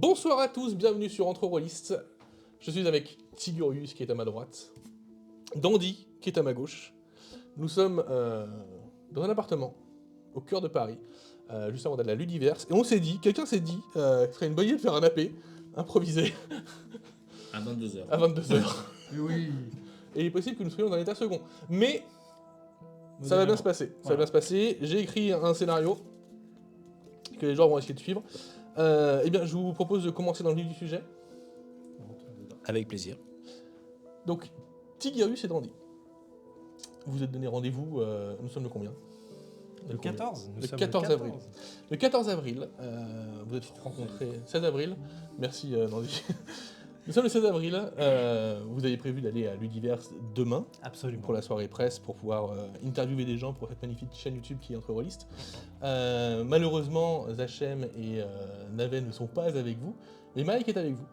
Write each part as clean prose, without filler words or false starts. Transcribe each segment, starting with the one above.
Bonsoir à tous, bienvenue sur Entre Rollistes. Je suis avec Tigurius qui est à ma droite, Dandy qui est à ma gauche. Nous sommes dans un appartement au cœur de Paris, juste avant d'aller à l'Universe. Et on s'est dit, quelqu'un s'est dit, que ce serait une bonne idée de faire un AP improvisé À 22h. à 22h. Oui. Et il est possible que nous soyons dans l'état second. Mais ça va bien se passer. Ça va bien se passer. J'ai écrit un scénario que les joueurs vont essayer de suivre. Eh bien, je vous propose de commencer dans le vif du sujet. Avec plaisir. Donc, Tigurius et Dandy. Vous vous êtes donné rendez-vous, nous sommes le combien ? Le 14. Le 14 avril. Le 14 avril, vous êtes rencontrés... 16 avril, merci Dandy. Nous sommes le 16 avril, vous avez prévu d'aller à l'Universe demain, Absolument. pour la soirée presse, pour pouvoir interviewer des gens pour cette magnifique chaîne YouTube qui est Entre Rollistes. Malheureusement, Zachem et Naven ne sont pas avec vous, mais Mike est avec vous.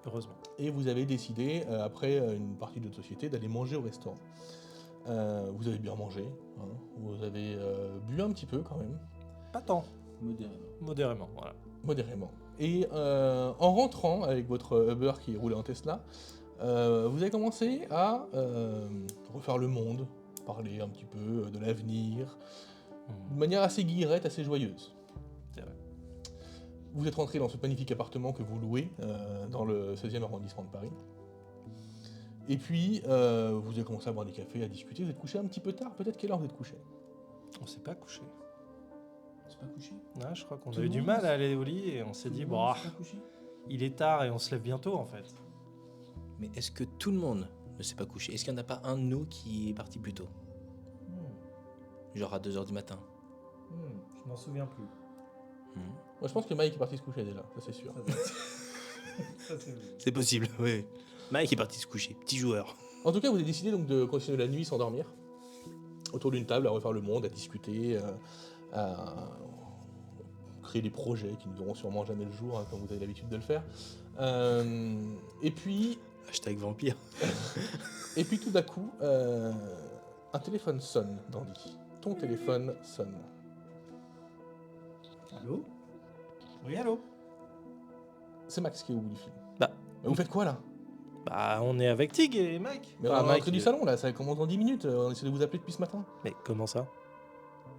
Heureusement. Et vous avez décidé, après une partie de votre société, d'aller manger au restaurant. Vous avez bien mangé, hein, vous avez bu un petit peu quand même, Pas tant. Modérément. Modérément, voilà. modérément. Et en rentrant avec votre Uber qui roulait en Tesla, vous avez commencé à refaire le monde, parler un petit peu de l'avenir, de manière assez guillerette, assez joyeuse. C'est vrai. Vous êtes rentré dans ce magnifique appartement que vous louez dans le 16e arrondissement de Paris. Et puis, vous avez commencé à boire des cafés, à discuter. Vous êtes couché un petit peu tard. Peut-être quelle heure vous êtes couché ? On s'est pas couché. C'est pas couché. Ouais, je crois qu'on Tout a le eu du monde mal à aller au lit et on s'est dit, bon, C'est pas couché. il est tard et on se lève bientôt en fait. Mais est-ce que tout le monde ne s'est pas couché? Est-ce qu'il n'y en a pas un de nous qui est parti plus tôt? Genre à 2h du matin. Je m'en souviens plus. Moi, je pense que Mike est parti se coucher déjà, ça c'est sûr. Ça, c'est vrai. C'est possible, oui. Mike est parti se coucher, petit joueur. En tout cas, vous avez décidé donc de continuer la nuit sans dormir, autour d'une table, à refaire le monde, à discuter, à créer des projets qui ne verront sûrement jamais le jour, hein, comme vous avez l'habitude de le faire. Et puis #vampire. Et puis tout d'un coup, un téléphone sonne, Dandy. Ton téléphone sonne. Allô? Oui, allô? C'est Max qui est au bout du fil. Bah. Mais vous faites quoi là ? Bah, on est avec Tig et Mike. Mais on est à l'entrée du salon là, ça commence dans 10 minutes, on essaie de vous appeler depuis ce matin. Mais comment ça?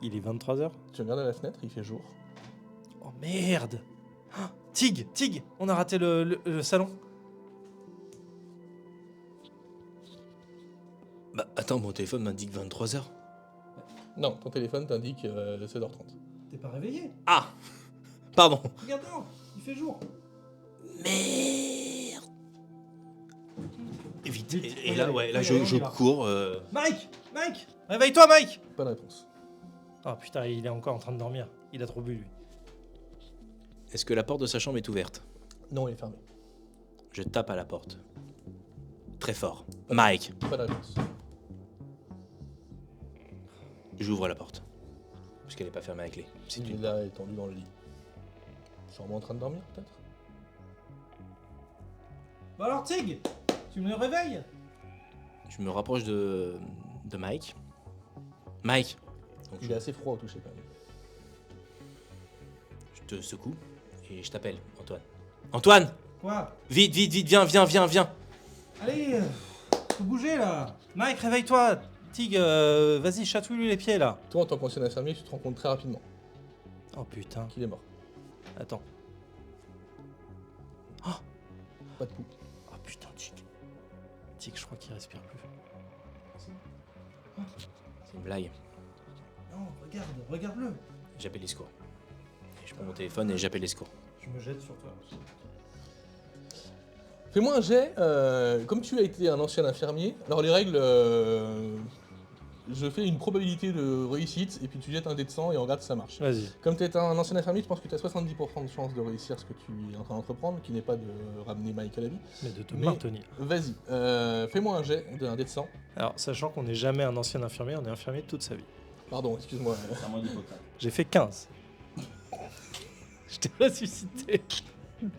Il est 23h? Tu regardes à la fenêtre, il fait jour. Oh merde! Ah, Tig, on a raté le salon. Bah attends, mon téléphone m'indique 23h. Non, ton téléphone t'indique 16h30. T'es pas réveillé? Ah Pardon. Regarde là, il fait jour. Merde. Et vite. Vite. Et là, ouais, là Oui, je on y va. cours. Mike! Réveille-toi, Mike! Pas de réponse. Oh putain, il est encore en train de dormir. Il a trop bu, lui. Est-ce que la porte de sa chambre est ouverte? Non, il est fermé. Je tape à la porte. Très fort. Mike. Pas de réponse. J'ouvre la porte. Parce qu'elle n'est pas fermée à clé. C'est Il est une... là, étendu dans le lit. Sûrement en train de dormir, peut-être. Bah alors, Tig! Tu me réveilles? Je me rapproche de Mike. Mike. Donc Il est assez froid au toucher quand même. je te secoue et je t'appelle, Antoine. Antoine! Quoi? Vite, viens. Allez, faut bouger là! Mike, réveille-toi! Tig, vas-y, chatouille-lui les pieds là! Toi, en tant qu'ancien infirmier, tu te rends compte très rapidement Oh putain, qu'il est mort. attends. Pas de pouls. Oh putain, Tig, je crois qu'il respire plus. C'est une blague. Non, regarde-le! J'appelle les secours. Et je prends mon téléphone et j'appelle les secours. Je me jette sur toi. Fais-moi un jet, comme tu as été un ancien infirmier, alors les règles, je fais une probabilité de réussite, et puis tu jettes un dé de 100 et on regarde si ça marche. Vas-y. Comme tu es un ancien infirmier, je pense que tu as 70% de chance de réussir ce que tu es en train d'entreprendre, qui n'est pas de ramener Mike à la vie. Mais de te Mais- maintenir. Vas-y, fais-moi un jet d'un dé de 100. Alors, sachant qu'on n'est jamais un ancien infirmier, on est infirmier toute sa vie. Pardon, excuse-moi. J'ai fait 15. Je t'ai ressuscité.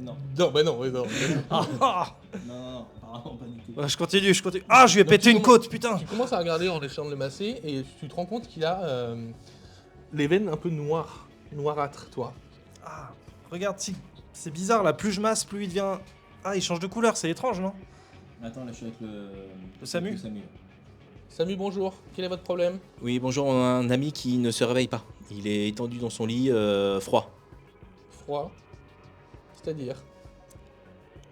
Non. Non, bah non, ouais, non. Ah, Non, apparemment pas du tout. je continue. Ah, je lui ai Donc, pété tu une commences- côte, putain. Tu commences à regarder en essayant de le masser, et tu te rends compte qu'il a les veines un peu noires, noirâtres, toi. Ah, regarde, si C'est bizarre, là, plus je masse, plus il devient... Ah, il change de couleur, c'est étrange, non? Attends, là je suis avec Le Samu. Samu, bonjour. Quel est votre problème? Oui, bonjour, on a un ami qui ne se réveille pas. Il est étendu dans son lit, froid. Froid. C'est-à-dire?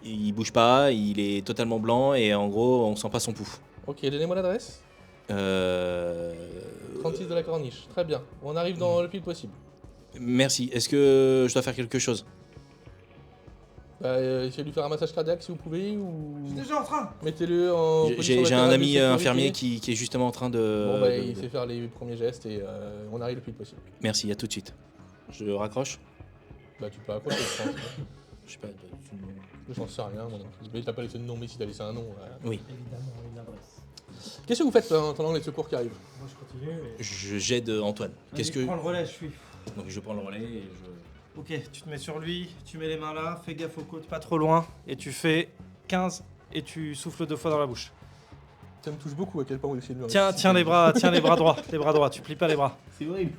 Il bouge pas, il est totalement blanc et en gros, on sent pas son pouls. Ok, donnez-moi l'adresse. 36 de la Corniche. Très bien. On arrive dans le plus possible. Merci. Est-ce que je dois faire quelque chose? Bah, essayez de lui faire un massage cardiaque si vous pouvez ou. Je suis déjà en train. Mettez-le en. position J'ai un latérale de ami sécurité. infirmier qui est justement en train de... Bon, bah, de- il sait faire les premiers gestes et on arrive le plus possible. Merci, à tout de suite. Je raccroche? Bah, tu peux accrocher, je pense. Je sais pas, J'en sais rien, moi non plus. Mais t'as pas laissé de nom, mais si t'as laissé un nom. Oui, Évidemment, une adresse. Qu'est-ce que vous faites en attendant les secours qui arrivent? Moi, je continue. Et... j'aide Antoine. Qu'est-ce que... Je prends le relais, je suis... Donc je prends le relais et je... Ok, tu te mets sur lui, tu mets les mains là, fais gaffe aux côtes, pas trop loin, et tu fais 15 et tu souffles 2 fois dans la bouche. Ça me touche beaucoup à quel point vous essayez de me Tiens les bras droits, tu plies pas les bras. C'est horrible.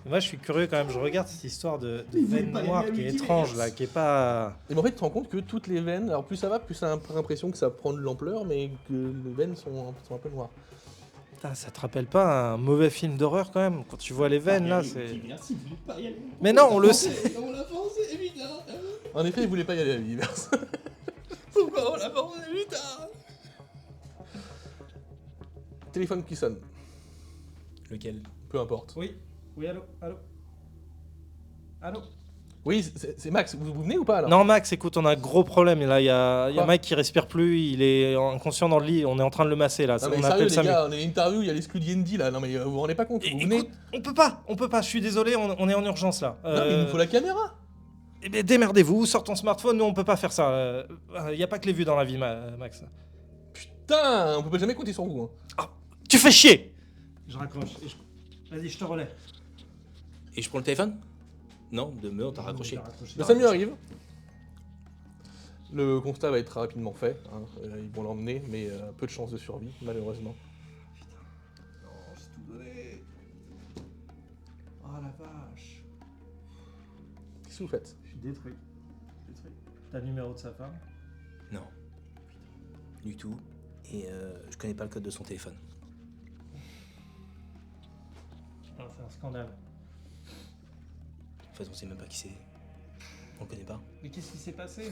Moi je suis curieux quand même, je regarde cette histoire de veine noire qui est étrange là, qui est pas... Et en fait, tu te rends compte que toutes les veines, alors plus ça va, plus ça a l'impression que ça prend de l'ampleur, mais que les veines sont un peu noires. Putain, ça te rappelle pas un mauvais film d'horreur quand même? Quand tu vois les veines là, c'est... Mais non, on le sait. On l'a forcé, putain. En effet, il voulait pas y aller à l'univers. Pourquoi on l'a forcé, putain? Téléphone qui sonne, Lequel? peu importe. Oui, allô. Oui, c'est Max, vous venez ou pas alors? Non Max, écoute, on a un gros problème là, il y a Quoi Mike qui respire plus, il est inconscient dans le lit, on est en train de le masser là, Non mais on sérieux appelle les Samu. gars, on est une interview, il y a l'exclu D&D là, non mais vous vous rendez pas compte, vous venez? Écoute, on peut pas, je suis désolé, on est en urgence là. Non mais il nous faut la caméra. Eh ben, démerdez-vous, sors ton smartphone, nous on peut pas faire ça. Y a pas que les vues dans la vie, Max. Putain, on peut pas jamais compter sur vous. Hein. Tu fais chier. Je raccroche. Vas-y, je te relais. Et je prends le téléphone? Non, t'as raccroché. Le Samu arrive. Le constat va être rapidement fait, hein. Ils vont l'emmener, mais peu de chances de survie, malheureusement. Non, j'ai tout donné. Oh la vache. Qu'est-ce que vous faites? Je suis détruit. T'as le numéro de sa femme? Non. Du tout. Et je connais pas le code de son téléphone. Ah, c'est un scandale. En fait, on sait même pas qui c'est. On le connaît pas. Mais qu'est-ce qui s'est passé?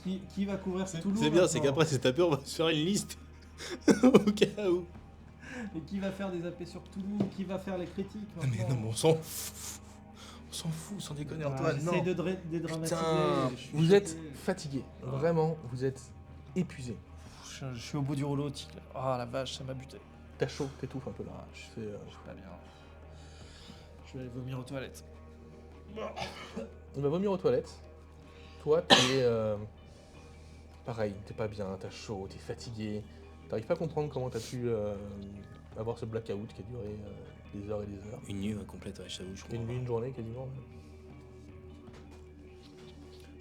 Qui va couvrir Toulouse maintenant c'est tapé, on va se faire une liste. Au cas où. Et qui va faire des AP sur Toulouse? Qui va faire les critiques Non mais on s'en fout. On s'en fout, sans déconner Antoine. J'essaie Non. de dédramatiser. Putain, je suis Vous êtes choqué. fatigué, vraiment, vous êtes épuisé. Je suis au bout du rouleau, tic. Oh la vache, ça m'a buté. T'as chaud, t'étouffes un peu là. Je C'est, suis pas bien. Je vais aller vomir aux toilettes. On va vomir aux toilettes. Toi, t'es pareil, t'es pas bien, t'as chaud, t'es fatigué. T'arrives pas à comprendre comment t'as pu avoir ce blackout qui a duré des heures et des heures. Une nuit complète, ouais, je t'avoue, je comprends Une pas. nuit, une journée quasiment.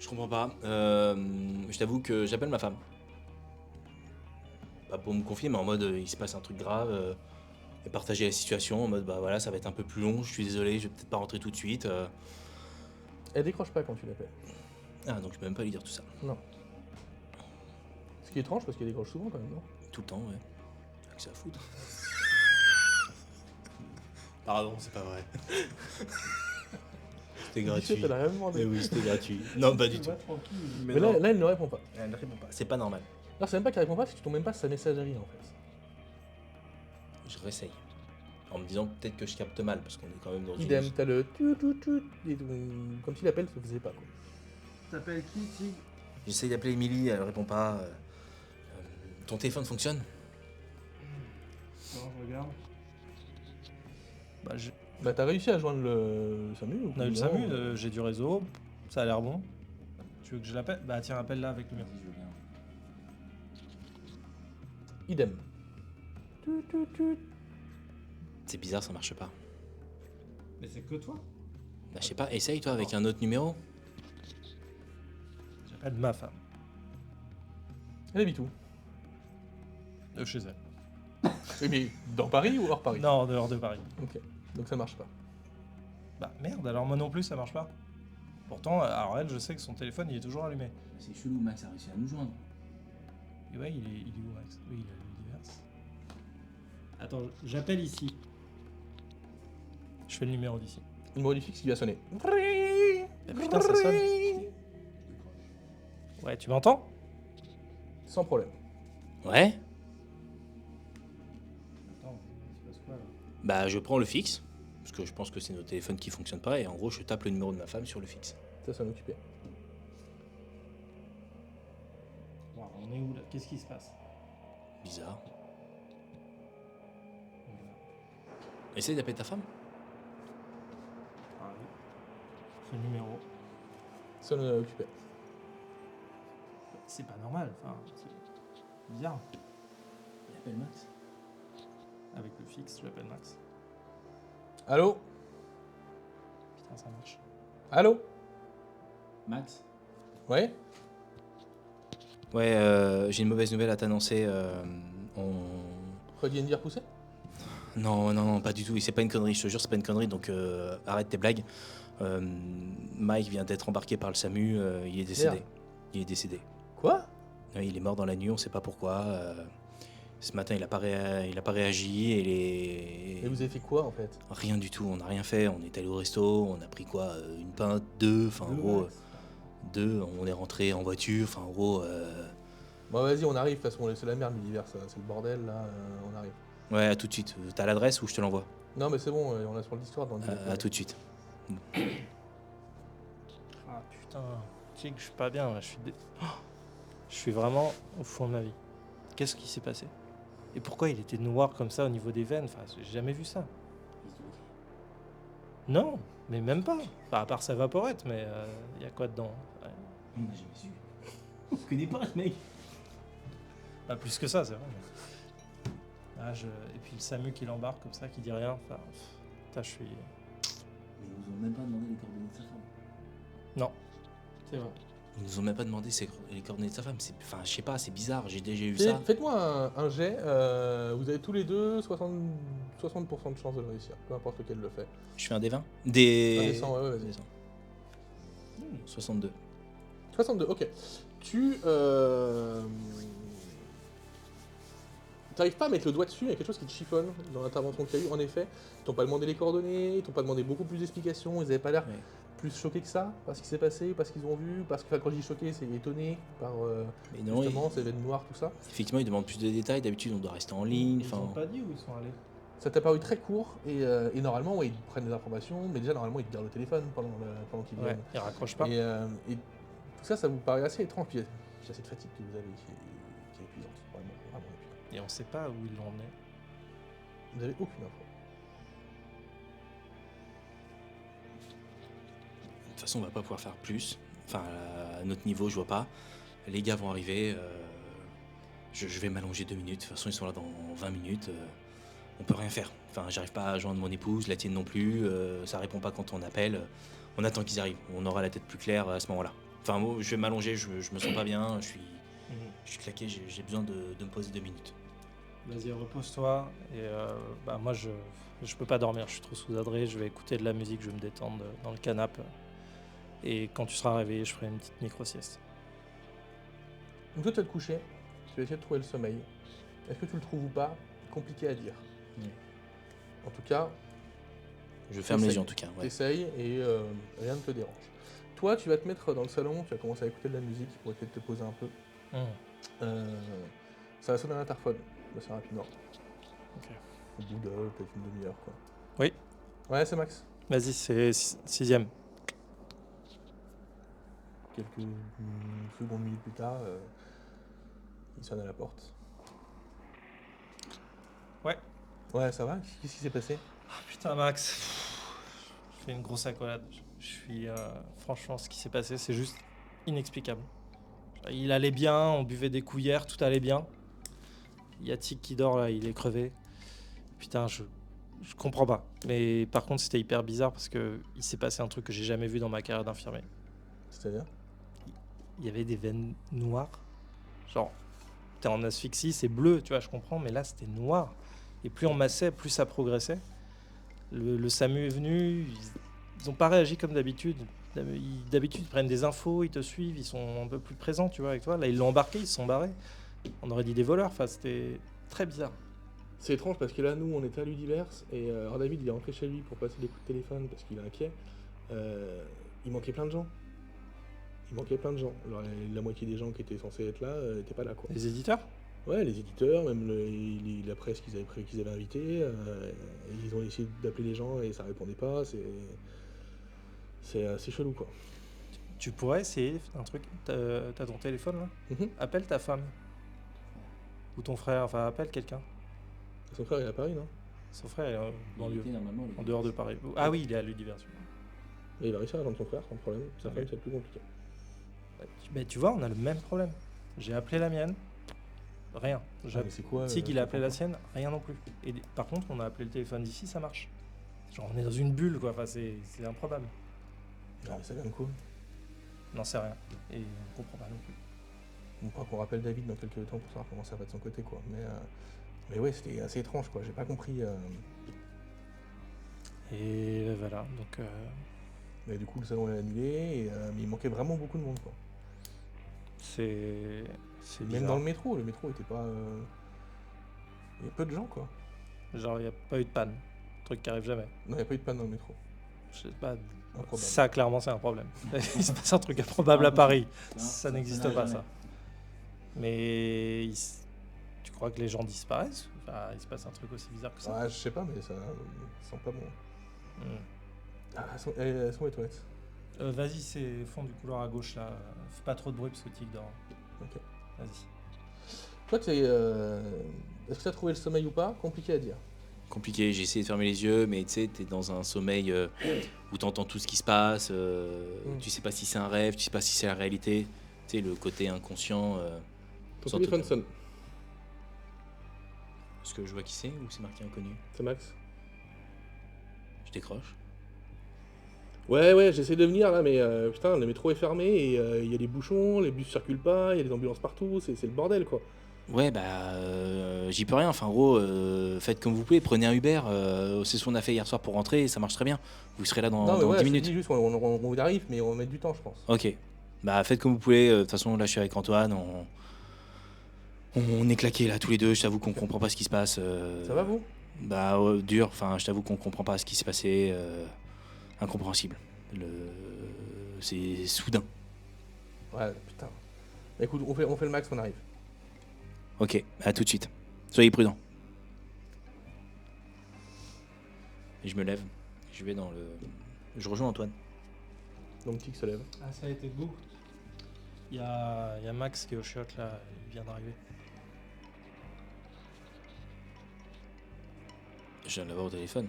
Je comprends pas. Je t'avoue que j'appelle ma femme. Pas pour me confier, mais en mode il se passe un truc grave. Et partager la situation en mode bah voilà, ça va être un peu plus long, je suis désolé, je vais peut-être pas rentrer tout de suite. Elle décroche pas quand tu l'appelles. Ah, donc je peux même pas lui dire tout ça. Non. Ce qui est étrange parce qu'elle décroche souvent quand même, non? Tout le temps, ouais. Que ça à foutre. Pardon, c'est pas vrai. C'était gratuit. Elle a rien demandé. Mais oui, c'était gratuit. Non, pas du tout. Mais là, elle ne répond pas. Elle ne répond pas. C'est pas normal. Non, c'est même pas qu'elle répond pas, c'est que tu tombes même pas sur sa messagerie en fait. Je réessaye. En me disant peut-être que je capte mal, parce qu'on est quand même dans Idem, une... t'as le et comme si l'appel se faisait pas quoi. T'appelles qui, Tig? J'essaye d'appeler Émilie, elle répond pas. Ton téléphone fonctionne? Non, je regarde. Bah t'as réussi à joindre le Samu ou On a eu le non Samu, j'ai du réseau, ça a l'air bon. Tu veux que je l'appelle? Bah tiens, appelle-la avec le mien. Idem. C'est bizarre, ça marche pas. Mais c'est que toi? Bah, je sais pas, essaye toi avec un autre numéro. J'appelle ma femme. Elle habite où? Chez elle. Oui, mais dans Paris ou hors Paris? Non, en dehors de Paris. Ok. Donc ça marche pas. Bah merde, alors moi non plus ça marche pas. Pourtant, alors elle, je sais que son téléphone il est toujours allumé. C'est chelou, Max a réussi à nous joindre. Et ouais, il est où Max? Oui, il a le divers. Attends, j'appelle ici. Je fais le numéro d'ici. Le numéro du fixe qui va sonner. Putain, ça sonne. Ouais, tu m'entends? Sans problème. Ouais. Attends, il se passe quoi là? Bah, je prends le fixe, parce que je pense que c'est nos téléphones qui fonctionnent pas, et en gros, je tape le numéro de ma femme sur le fixe. Ça sonne occupé. Wow, on est où là? Qu'est-ce qui se passe? Bizarre. Essaye d'appeler ta femme. Ah oui. C'est le numéro. Sonne occupé. C'est pas normal, enfin, c'est bizarre. Il appelle Max. Avec le fixe, je l'appelle Max. Allô? Putain, ça marche. Allô? Max. Ouais? Ouais, j'ai une mauvaise nouvelle à t'annoncer. Redis dire poussé? Non, pas du tout. Et c'est pas une connerie, je te jure, c'est pas une connerie, donc arrête tes blagues. Mike vient d'être embarqué par le SAMU, il est décédé. Merde. Il est décédé. Quoi? Ouais, il est mort dans la nuit, on sait pas pourquoi. Ce matin, il a pas réagi et Et vous avez fait quoi en fait? Rien du tout, on n'a rien fait. On est allé au resto, on a pris quoi, une pinte, deux, enfin en gros, deux. On est rentré en voiture, enfin en gros. Bon vas-y, on arrive, de toute façon c'est la merde l'univers, c'est le bordel là, on arrive. Ouais, à tout de suite. T'as l'adresse ou je te l'envoie? Non mais c'est bon, on a sur l'histoire dans le À tout de suite. Ah putain, tu sais que je suis pas bien là, je suis vraiment au fond de ma vie. Qu'est-ce qui s'est passé? Et pourquoi il était noir comme ça au niveau des veines? Enfin, j'ai jamais vu ça. Non, mais même pas. Enfin, à part sa vaporette, mais il y a quoi dedans? Ouais. On n'a jamais su. On se connaît pas, ce mec. Pas plus que ça, c'est vrai. Ah, et puis le SAMU qui l'embarque comme ça, qui dit rien. Enfin, putain, je suis... Ils nous ont même pas demandé les coordonnées de sa femme. Non, c'est vrai. Ils nous ont même pas demandé les coordonnées de sa femme. Enfin, je sais pas, c'est bizarre, j'ai déjà eu ça. Faites-moi un jet, vous avez tous les deux 60% de chance de le réussir, peu importe lequel le fait. Je fais un D20 Un Des... des 100, ouais, vas-y. Des 100. 62. 62, ok. Tu t'arrives pas à mettre le doigt dessus, il y a quelque chose qui te chiffonne dans l'intervention qu'il y a eu. En effet, ils t'ont pas demandé les coordonnées, ils t'ont pas demandé beaucoup plus d'explications, ils avaient pas l'air Ouais. plus choqués que ça par ce qui s'est passé, par ce qu'ils ont vu, parce que enfin, quand je dis choqué, c'est étonné par Mais non, justement ces veines noires, tout ça. effectivement, ils demandent plus de détails. D'habitude, on doit rester en ligne. Ils Enfin, ont pas dit où ils sont allés. Ça t'a paru très court et normalement, ouais, ils prennent des informations, mais déjà normalement, ils te gardent le téléphone pendant qu'ils Ouais, viennent. ils raccrochent pas. Et tout ça, ça vous paraît assez étrange. Puis il y a cette fatigue que vous avez qui est épuisante, vraiment épuisante. Et on sait pas où ils l'ont emmené. Vous n'avez aucune info. de toute façon, on va pas pouvoir faire plus. Enfin, à notre niveau, je vois pas. Les gars vont arriver. Je vais m'allonger 2 minutes. De toute façon, ils sont là dans 20 minutes. On peut rien faire. Enfin, j'arrive pas à joindre mon épouse, la tienne non plus. Ça répond pas quand on appelle. On attend qu'ils arrivent. On aura la tête plus claire à ce moment-là. Enfin, moi, je vais m'allonger. Je me sens pas bien. Je suis claqué. J'ai besoin de me poser 2 minutes. Vas-y, repose-toi. Et bah, moi, je peux pas dormir. Je suis trop sous-adré. Je vais écouter de la musique. Je vais me détendre dans le canapé. Et quand tu seras réveillé, je ferai une petite micro-sieste. Donc toi, tu vas te coucher, tu vas essayer de trouver le sommeil. Est-ce que tu le trouves ou pas? Compliqué à dire. Oui. En tout cas, Je ferme les yeux en tout cas. Ouais. t'essayes et rien ne te dérange. Toi, tu vas te mettre dans le salon, tu vas commencer à écouter de la musique pour essayer de te poser un peu. Ça va sonner à l'interphone, assez rapidement. Ok. Au bout de peut-être une demi-heure, quoi. Oui. Ouais, c'est Max. Vas-y, c'est 6ème. Quelques secondes, minutes plus tard, il sonne à la porte. Ouais. Ouais, ça va? Qu'est-ce qui s'est passé? Ah, putain, Max. Je fais une grosse accolade. Je suis... franchement, ce qui s'est passé, c'est juste inexplicable. Il allait bien, on buvait des couillères, tout allait bien. Il y a Tic qui dort là, il est crevé. Putain, je comprends pas. Mais par contre, c'était hyper bizarre parce que il s'est passé un truc que j'ai jamais vu dans ma carrière d'infirmier. C'est-à-dire? Il y avait des veines noires. Genre, t'es en asphyxie, c'est bleu, tu vois, je comprends, mais là, c'était noir. Et plus on massait, plus ça progressait. Le SAMU est venu, ils ont pas réagi comme d'habitude. D'habitude, ils prennent des infos, ils te suivent, ils sont un peu plus présents, tu vois, avec toi. Là, ils l'ont embarqué, ils se sont barrés. On aurait dit des voleurs, enfin, c'était très bizarre. C'est étrange parce que là, nous, on était à l'Udiverse et alors David, il est rentré chez lui pour passer des coups de téléphone parce qu'il est inquiet. Il manquait plein de gens. Alors, la moitié des gens qui étaient censés être là n'étaient pas là, quoi. Les éditeurs? Ouais, les éditeurs, même la presse qu'ils avaient invité, ils ont essayé d'appeler les gens et ça répondait pas. C'est assez chelou, quoi. Tu pourrais essayer un truc. T'as ton téléphone là? Mhm. Appelle ta femme. Ou ton frère, enfin appelle quelqu'un. Son frère, il est à Paris, non? Son frère est dans Il le était normalement, en dehors de Paris. Ah oui, il est à l'Universion. Mais il va réussir à joindre son frère sans problème. Sa Ah femme, oui. c'est plus compliqué. Mais tu vois, on a le même problème. J'ai appelé la mienne, rien. Ah, mais c'est quoi Tig, il a appelé la pourquoi sienne, rien non plus. Et par contre, on a appelé le téléphone d'ici, ça marche. Genre, on est dans une bulle, quoi. Enfin, c'est improbable. Ah, mais ça vient de quoi? Non, c'est rien. Et on comprend pas non plus. On croit qu'on rappelle David dans quelques temps pour savoir comment ça va de son côté, quoi. Mais ouais, c'était assez étrange, quoi. J'ai pas compris. Et voilà, donc Mais du coup, le salon est annulé, mais il manquait vraiment beaucoup de monde, quoi. c'est Même bizarre. dans le métro était pas. Il y a peu de gens, quoi. Genre, il n'y a pas eu de panne. Truc qui arrive jamais. Non, il n'y a pas eu de panne dans le métro. Je sais pas. Improbable. Ça, clairement, c'est un problème. Il se passe un truc improbable à Paris. Ça n'existe pas, n'arrive ça. Mais tu crois que les gens disparaissent? Enfin, il se passe un truc aussi bizarre que ça. Ah, je sais pas, mais ça sent pas bon. Hmm. Ah, elles sont les toilettes. Vas-y, c'est fond du couloir à gauche là. Fais pas trop de bruit parce que Tig dort. Ok. Vas-y. Toi, est-ce que tu as trouvé le sommeil ou pas? Compliqué à dire. Compliqué, j'ai essayé de fermer les yeux, mais tu sais, t'es dans un sommeil où t'entends tout ce qui se passe, tu sais pas si c'est un rêve, tu sais pas si c'est la réalité, tu sais, le côté inconscient. Ton Sans téléphone tout- sonne. Est-ce que je vois qui c'est ou c'est marqué inconnu? C'est Max. Je décroche. Ouais, j'essaie de venir là, mais putain, le métro est fermé et il y a des bouchons, les bus circulent pas, il y a des ambulances partout, c'est le bordel, quoi. Ouais, j'y peux rien. Enfin, en gros, faites comme vous pouvez, prenez un Uber. C'est ce qu'on a fait hier soir pour rentrer et ça marche très bien. Vous serez là non, mais dans ouais, 10 je te minutes. dis juste, on y arrive, mais on va mettre du temps, je pense. Ok. Bah, faites comme vous pouvez. De toute façon, là, je suis avec Antoine. On est claqués là tous les deux. Je t'avoue qu'on comprend pas ce qui se passe. Ça va, vous? Bah, dur. Enfin, je t'avoue qu'on comprend pas ce qui s'est passé. Incompréhensible. C'est soudain. Ouais, putain. Écoute, on fait le max, on arrive. Ok, à tout de suite. Soyez prudents. Et je me lève. Je vais dans le. Je rejoins Antoine. Donc, Tic se lève. Ah, ça a été beau. Il y a Max qui est au shot là, il vient d'arriver. Je viens de l'avoir au téléphone.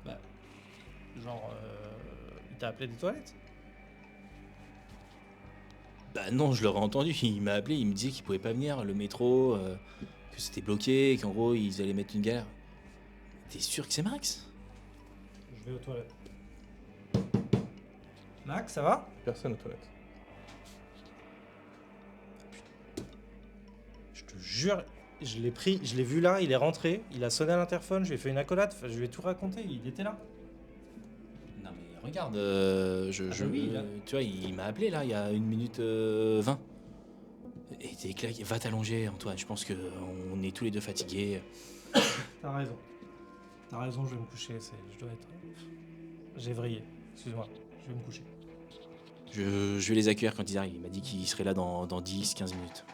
Bah, genre, il t'a appelé des toilettes? Bah non, je l'aurais entendu. Il m'a appelé, il me disait qu'il pouvait pas venir, le métro, que c'était bloqué, qu'en gros ils allaient mettre une galère. T'es sûr que c'est Max? Je vais aux toilettes. Max, ça va? Personne aux toilettes. Je te jure, je l'ai pris, je l'ai vu là, il est rentré, il a sonné à l'interphone, je lui ai fait une accolade, enfin, je lui ai tout raconté, il était là. Non mais regarde, oui, là. tu vois, il m'a appelé là, il y a 1 minute 20. Et t'es claqué, va t'allonger Antoine, je pense qu'on est tous les deux fatigués. T'as raison. T'as raison, je vais me coucher, je dois être... J'ai vrillé, excuse-moi, je vais me coucher. Je vais les accueillir quand ils arrivent, il m'a dit qu'il serait là dans 10-15 minutes.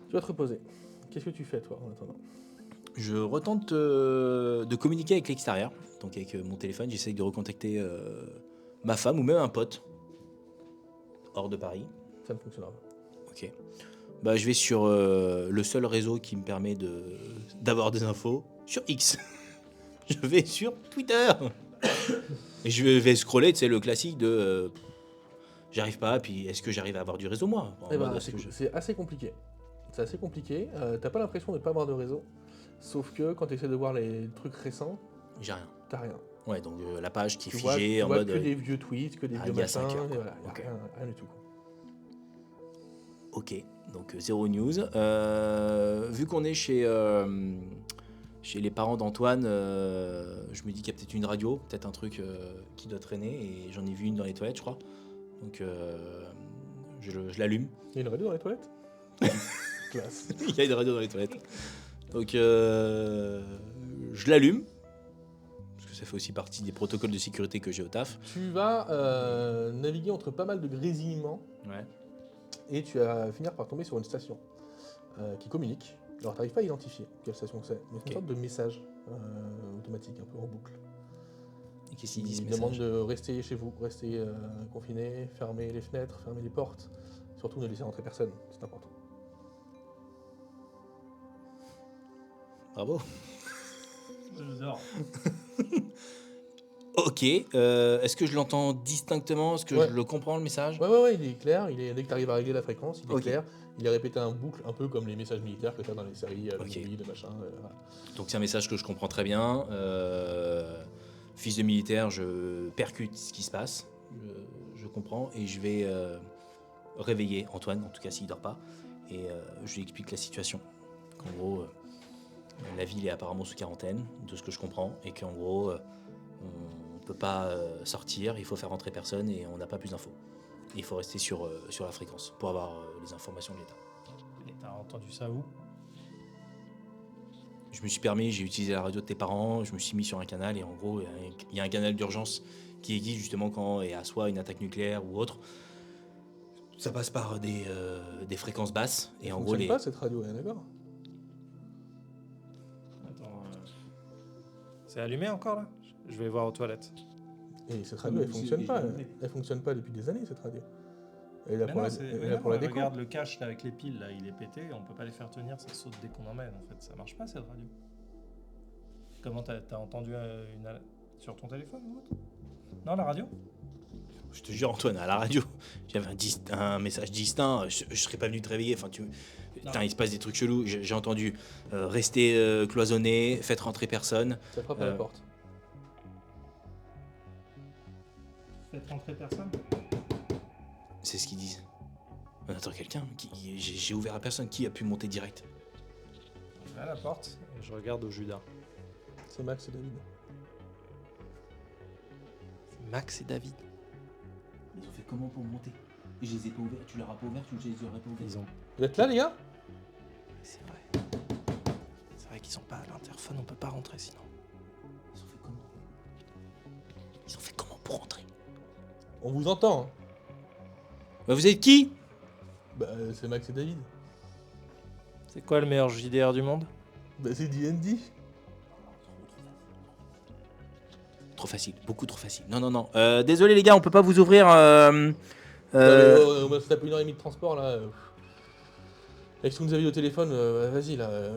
Tu vas te reposer. Qu'est-ce que tu fais, toi, en attendant? Je retente de communiquer avec l'extérieur, donc avec mon téléphone, j'essaye de recontacter ma femme ou même un pote hors de Paris. Ça ne fonctionnera pas. Ok. Bah, je vais sur le seul réseau qui me permet d'avoir des infos, sur X. Je vais sur Twitter. Et je vais scroller, tu sais, le classique de j'arrive pas, puis est-ce que j'arrive à avoir du réseau moi? En Eh ben, mode, est-ce que c'est assez compliqué. C'est assez compliqué. T'as pas l'impression de pas avoir de réseau. Sauf que quand tu essaies de voir les trucs récents, j'ai rien. t'as rien. Ouais, donc la page qui est Tu vois, figée tu en vois mode. que des vieux tweets, que des vieux il y a machins. 5 heures, Et quoi. voilà, y a Ok. rien du tout. Quoi. Ok, donc zéro news. Vu qu'on est chez chez les parents d'Antoine, je me dis qu'il y a peut-être une radio, peut-être un truc qui doit traîner, et j'en ai vu une dans les toilettes, je crois. Donc je l'allume. Il y a une radio dans les toilettes. Classe. Il y a une radio dans les toilettes. Donc je l'allume, parce que ça fait aussi partie des protocoles de sécurité que j'ai au taf. Tu vas naviguer entre pas mal de grésillements Ouais. et tu vas finir par tomber sur une station qui communique. Alors, tu n'arrives pas à identifier quelle station c'est, mais c'est une sorte de message automatique, un peu en boucle. Et qu'est-ce qu'il dit ce Il message? demande de rester chez vous, rester confiné, fermer les fenêtres, fermer les portes. Surtout ne laisser rentrer personne, c'est important. Bravo. J'adore. Ok, est-ce que je l'entends distinctement? Est-ce que Ouais. je le comprends le message? Ouais, il est clair. Dès que tu arrives à régler la fréquence, il est Ok. clair. Il est répété en boucle, un peu comme les messages militaires que tu as dans les séries, Ok. de de machin. Voilà. Donc c'est un message que je comprends très bien. Fils de militaire, je percute ce qui se passe. Je comprends et je vais réveiller Antoine, en tout cas s'il dort pas. Et je lui explique la situation. Qu'en gros, la ville est apparemment sous quarantaine, de ce que je comprends. Et qu'en gros, on ne peut pas sortir, il faut faire rentrer personne et on n'a pas plus d'infos. Il faut rester sur la fréquence pour avoir les informations de l'État. Et t'as entendu ça où? Je me suis permis, j'ai utilisé la radio de tes parents, je me suis mis sur un canal et en gros, il y a un canal d'urgence qui existe justement quand il y a soit une attaque nucléaire ou autre. Ça passe par des fréquences basses et Ça en gros, fonctionne pas cette radio, hein, d'accord? Attends. C'est allumé encore là? Je vais voir aux toilettes. Et cette radio, elle fonctionne pas. Elle fonctionne pas depuis des années, cette radio. Elle est là Mais pour non, la, c'est- elle est mais là non, pour la déco. regarde le cache là avec les piles là, il est pété, on peut pas les faire tenir, ça saute dès qu'on emmène en fait, ça marche pas cette radio. Comment t'as entendu sur ton téléphone ou autre? Non, la radio? je te jure Antoine, à la radio, j'avais un message distinct, je serais pas venu te réveiller, enfin putain, il se passe des trucs chelous, j'ai entendu rester cloisonné, faites rentrer personne. Ça frappe à la porte. Faites rentrer personne? C'est ce qu'ils disent. On attend quelqu'un, j'ai ouvert à personne, qui a pu monter direct? Je vais à la porte et je regarde au Judas. C'est Max et David. Max et David. Ils ont fait comment pour monter? Je les ai pas ouverts, tu leur as pas ouvert, tu les aurais pas ouverts? Ils ont. Vous êtes là, les gars? C'est vrai. C'est vrai qu'ils sont pas à l'interphone, on peut pas rentrer sinon. Ils ont fait comment? Ils ont fait comment pour rentrer? On vous entend. Hein. Bah vous êtes qui? Bah, c'est Max et David. C'est quoi le meilleur JDR du monde? Bah, c'est D&D. Trop facile, beaucoup trop facile. Non. Désolé les gars, on peut pas vous ouvrir. On va se taper 1h30 de transport, là. Avec ce que vous avez au téléphone, vas-y, là.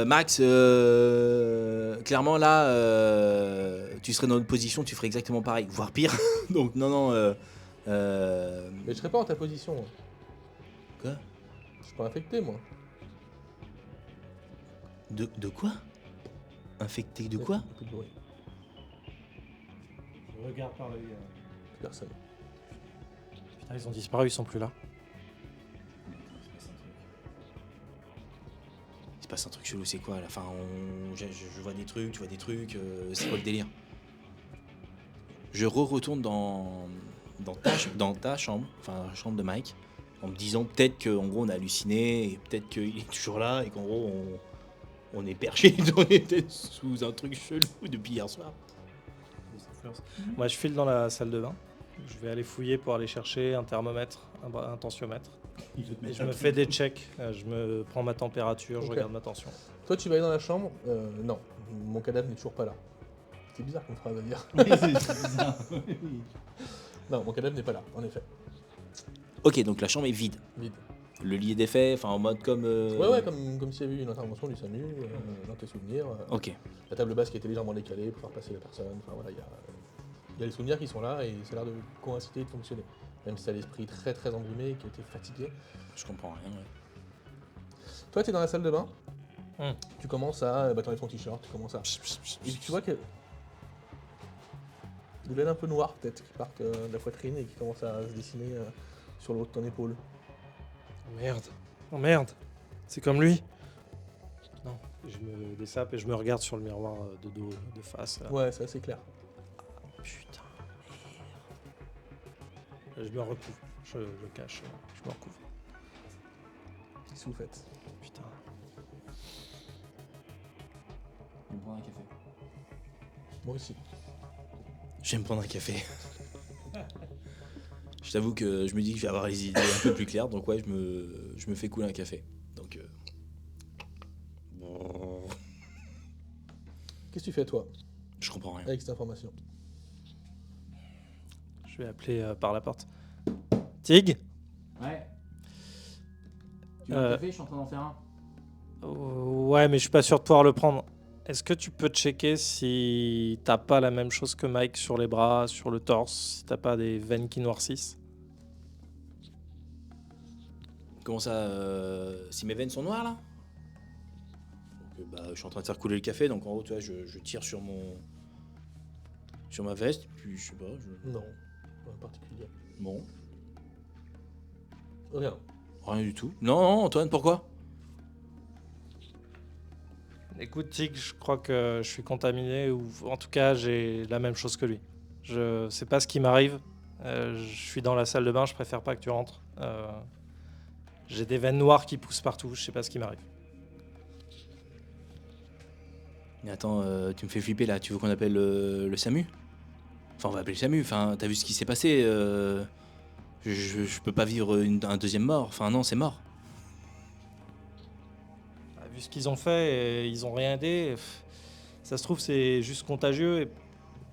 Max, clairement là, tu serais dans notre position, tu ferais exactement pareil, voire pire. Donc non. Mais je serais pas en ta position. Moi. Quoi? Je suis pas infecté, moi. De quoi? Infecté de quoi? Plus de bruit. Je regarde par l'œil. Personne. Putain, ils ont disparu, ils sont plus là. Il se passe un truc chelou, c'est quoi là? Enfin, je vois des trucs, tu vois des trucs, c'est quoi le délire? Je retourne dans ta chambre, enfin la chambre de Mike, en me disant peut-être qu'en gros on a halluciné, et peut-être qu'il est toujours là, et qu'en gros on est perché, on était sous un truc chelou depuis hier soir. Moi, je file dans la salle de bain. Je vais aller fouiller pour aller chercher un thermomètre, un tensiomètre. Et je me fais des checks. Je me prends ma température, je Ok. regarde ma tension. Toi, tu vas aller dans la chambre. Non, mon cadavre n'est toujours pas là. C'est bizarre comme phrase à dire. Non, mon cadavre n'est pas là, en effet. Ok, donc la chambre est vide. Vide. Le lit est défait, enfin en mode comme. Ouais, comme s'il y avait eu une intervention du SAMU, dans tes souvenirs. Ok. La table basse qui a été légèrement décalée pour faire passer la personne. Enfin voilà, il y a les souvenirs qui sont là et ça a l'air de coïncider et de fonctionner. Même si t'as l'esprit très très embrumé, qui était fatigué. Je comprends rien, ouais. Toi, t'es dans la salle de bain. Hum. Tu commences à. T'enlèves ton t-shirt, tu commences à. Et tu vois que. Des veines un peu noires peut-être qui partent de la poitrine et qui commencent à se dessiner sur le haut de ton épaule. Oh merde. Oh merde. C'est comme lui? Non. Je me dessape et je me regarde sur le miroir de dos, de face. Là. Ouais, c'est assez clair. Putain. Je me recouvre. Je cache. Je me recouvre. Qu'est-ce que vous faites? Putain. Je vais me prendre un café. Moi aussi. Je vais me prendre un café. Je t'avoue que je me dis que je vais avoir les idées un peu plus claires, donc ouais, je me fais couler un café. Donc, Qu'est-ce que tu fais, toi, je comprends rien. avec cette information? Je vais appeler par la porte. Tig? Ouais. Tu veux un café? Je suis en train d'en faire un. Ouais, mais je suis pas sûr de pouvoir le prendre. Est-ce que tu peux checker si t'as pas la même chose que Mike sur les bras, sur le torse, si t'as pas des veines qui noircissent? Comment ça si mes veines sont noires là? Donc, je suis en train de faire couler le café, donc en gros, tu vois, je tire sur ma veste, puis je sais pas. Non, pas en particulier. Bon, Rien. rien du tout. Non, Antoine, pourquoi? Écoute, Tig, je crois que je suis contaminé, ou en tout cas, j'ai la même chose que lui. Je sais pas ce qui m'arrive. Je suis dans la salle de bain, je préfère pas que tu rentres. J'ai des veines noires qui poussent partout, je sais pas ce qui m'arrive. Mais attends, tu me fais flipper là, tu veux qu'on appelle le SAMU? Enfin, on va appeler le SAMU, enfin, t'as vu ce qui s'est passé je peux pas vivre un deuxième mort, enfin non, c'est mort. Vu ce qu'ils ont fait, ils ont rien aidé. Ça se trouve, c'est juste contagieux et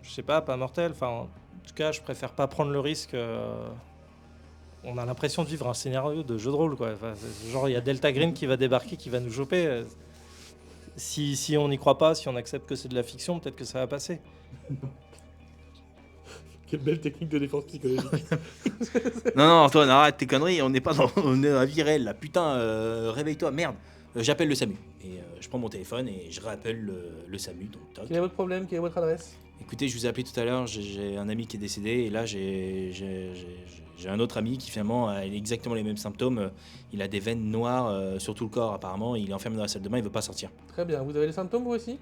je sais pas mortel. Enfin, en tout cas, je préfère pas prendre le risque. On a l'impression de vivre un scénario de jeu de rôle, quoi. Enfin, genre, il y a Delta Green qui va débarquer, qui va nous choper. Si on n'y croit pas, si on accepte que c'est de la fiction, peut-être que ça va passer. Quelle belle technique de défense psychologique. Non, Antoine, arrête tes conneries, on est pas dans on est dans la vie réelle là, putain, réveille-toi, merde. J'appelle le SAMU, et je prends mon téléphone et je rappelle le SAMU, donc toc. Quel est votre problème? Quelle est votre adresse? Écoutez, je vous ai appelé tout à l'heure, j'ai un ami qui est décédé, et là j'ai un autre ami qui finalement a exactement les mêmes symptômes. Il a des veines noires sur tout le corps apparemment, il est enfermé dans la salle de bain, il veut pas sortir. Très bien. Vous avez les symptômes, vous aussi?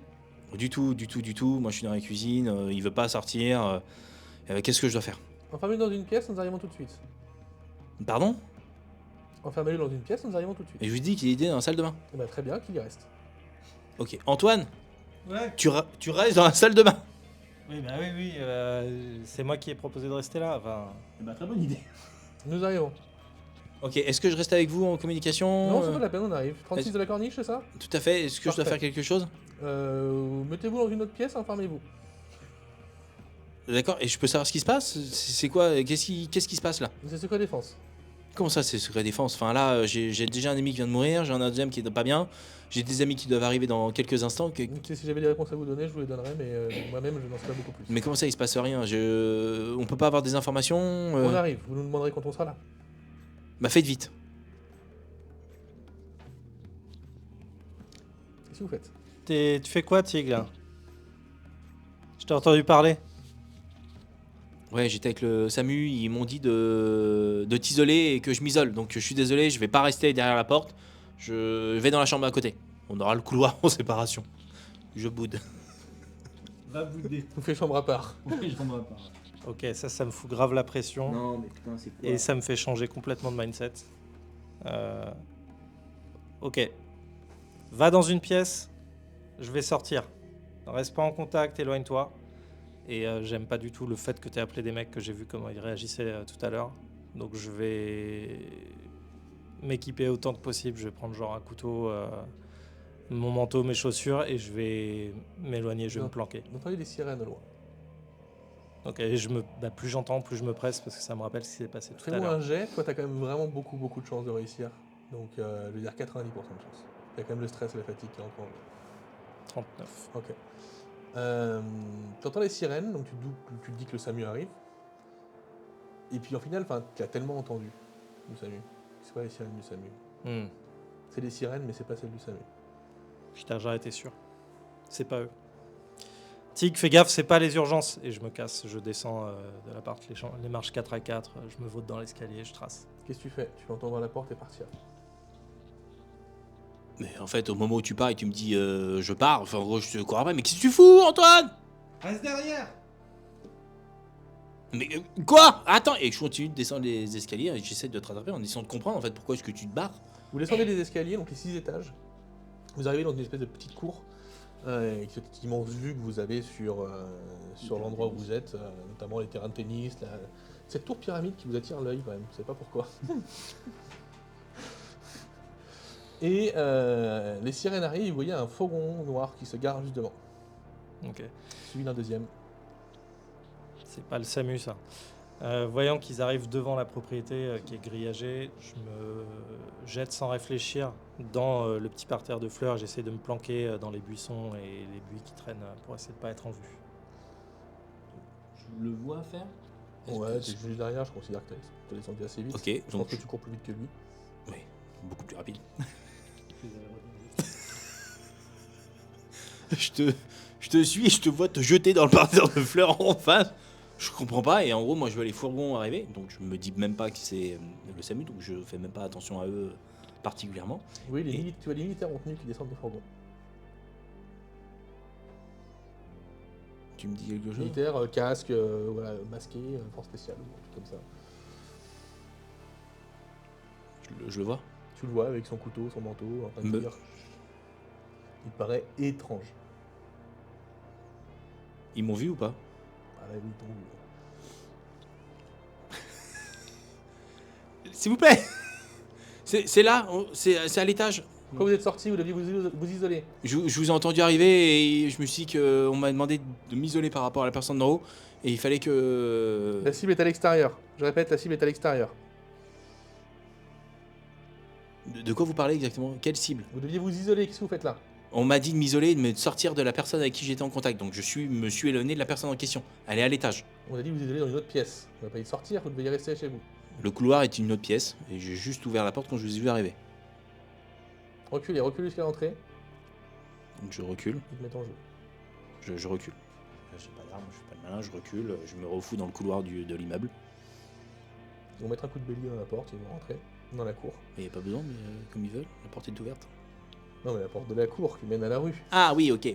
Du tout, moi je suis dans la cuisine, il veut pas sortir, qu'est-ce que je dois faire? Enfermez-le dans une pièce, nous arrivons tout de suite. Pardon? Enfermez-le dans une pièce, nous arrivons tout de suite. Et je lui dis qu'il est dans la salle de bain. Eh ben, très bien, qu'il y reste. Ok, Antoine, Ouais. tu restes dans la salle de bain. Oui, bah oui. C'est moi qui ai proposé de rester là. Enfin, Très bonne idée. Nous arrivons. Ok, est-ce que je reste avec vous en communication? Non, c'est pas la peine, on arrive. 36 de la corniche, c'est ça? Tout à fait, est-ce que je dois Parfait. faire quelque chose? Mettez-vous dans une autre pièce, enfermez-vous. D'accord, et je peux savoir ce qui se passe? C'est quoi? Qu'est-ce qui se passe là? C'est secret défense. Comment ça, c'est secret défense? Enfin là, j'ai déjà un ami qui vient de mourir, j'ai un deuxième qui est pas bien, j'ai des amis qui doivent arriver dans quelques instants. Si j'avais des réponses à vous donner, je vous les donnerais, mais moi-même, je n'en sais pas beaucoup plus. Mais comment ça, il se passe rien? On peut pas avoir des informations? On arrive, vous nous demanderez quand on sera là. Bah faites vite. Qu'est-ce que vous faites? tu fais quoi, Tig, là? Je t'ai entendu parler. Ouais, j'étais avec le SAMU, ils m'ont dit de t'isoler et que je m'isole. Donc je suis désolé, je vais pas rester derrière la porte. Je vais dans la chambre à côté. On aura le couloir en séparation. Je boude. Va bouder. On fait chambre à part. Ok, ça me fout grave la pression. Non, mais putain, c'est quoi? Et ça me fait changer complètement de mindset. Ok. Va dans une pièce. Je vais sortir. Reste pas en contact, éloigne-toi. Et j'aime pas du tout le fait que tu aies appelé des mecs que j'ai vu comment ils réagissaient tout à l'heure. Donc je vais m'équiper autant que possible. Je vais prendre genre un couteau, mon manteau, mes chaussures et je vais m'éloigner, je vais me planquer. Vous entendez des sirènes au loin. Ok, et plus j'entends, plus je me presse parce que ça me rappelle ce qui s'est passé tout à Fais-moi l'heure. un jet, toi t'as quand même vraiment beaucoup de chances de réussir. Donc je veux dire 90% de chance. Il y a quand même le stress et la fatigue qui rentrent en jeu. 39. Ok. T'entends les sirènes, donc tu te dis que le SAMU arrive. Et puis en final, tu as tellement entendu le SAMU. C'est pas les sirènes du SAMU. C'est des sirènes, mais c'est pas celles du SAMU. Putain, j'en étais sûr. C'est pas eux. Tig, fais gaffe, c'est pas les urgences. Et je me casse, je descends de l'appart, les marches 4 à 4, je me vote dans l'escalier, je trace. Qu'est-ce que tu fais? Tu vas entendre la porte et partir. Mais en fait, au moment où tu pars et tu me dis je pars, enfin en gros je te cours après, mais qu'est-ce que tu fous, Antoine? Reste derrière. Mais quoi? Attends, et je continue de descendre les escaliers et j'essaie de te rattraper en essayant de comprendre en fait pourquoi est-ce que tu te barres. Vous descendez les escaliers, donc les 6 étages. Vous arrivez dans une espèce de petite cour, avec cette immense vue que vous avez sur l'endroit où vous êtes, notamment les terrains de tennis, cette tour pyramide qui vous attire l'œil quand même, je sais pas pourquoi. Et les sirènes arrivent, et vous voyez un fourgon noir qui se gare juste devant, Ok. suivi d'un deuxième. C'est pas le SAMU, ça. Voyant qu'ils arrivent devant la propriété qui est grillagée, je me jette sans réfléchir dans le petit parterre de fleurs. J'essaie de me planquer dans les buissons et les buis qui traînent pour essayer de pas être en vue. Je le vois faire? Ouais, t'es juste derrière, je considère que t'as descendu assez vite. Ok, Je pense donc que tu cours plus vite que lui. oui, beaucoup plus rapide. je te suis et je te vois te jeter dans le parterre de fleurs en face. Je comprends pas et en gros moi je vois les fourgons arriver, donc je me dis même pas que c'est le SAMU, donc je fais même pas attention à eux particulièrement. Oui, Et- tu vois les militaires en tenue qui descendent des fourgons. Tu me dis quelque chose? Militaires, casque, voilà, masqué, force spéciale, un truc comme ça. Je le vois. Tu le vois avec son couteau, son manteau, en train de Me- dire. Il paraît étrange. Ils m'ont vu ou pas? Ah là, oui, ton- S'il vous plaît. C'est là, c'est à l'étage. Quand vous êtes sorti, vous deviez vous isoler. Je vous ai entendu arriver et je me suis dit qu'on m'a demandé de m'isoler par rapport à la personne d'en haut et il fallait que... La cible est à l'extérieur. Je répète, la cible est à l'extérieur. De quoi vous parlez exactement? Quelle cible? Vous deviez vous isoler, qu'est-ce que vous faites là? On m'a dit de m'isoler et de me sortir de la personne avec qui j'étais en contact. Donc me suis éloigné de la personne en question. Elle est à l'étage. On a dit de vous isoler dans une autre pièce. Vous n'avez pas dit de sortir, vous deviez rester chez vous. Le couloir est une autre pièce et j'ai juste ouvert la porte quand je vous ai vu arriver. Reculez jusqu'à l'entrée, Donc je recule, ils te mettent en jeu. je recule. J'ai pas d'arme, je suis pas le malin, je recule, je me refous dans le couloir de l'immeuble. Ils vont mettre un coup de bélier dans la porte, ils vont rentrer dans la cour. Mais y a pas besoin, mais comme ils veulent, la porte est ouverte. Non mais la porte de la cour qui mène à la rue. Ah oui, ok. Elle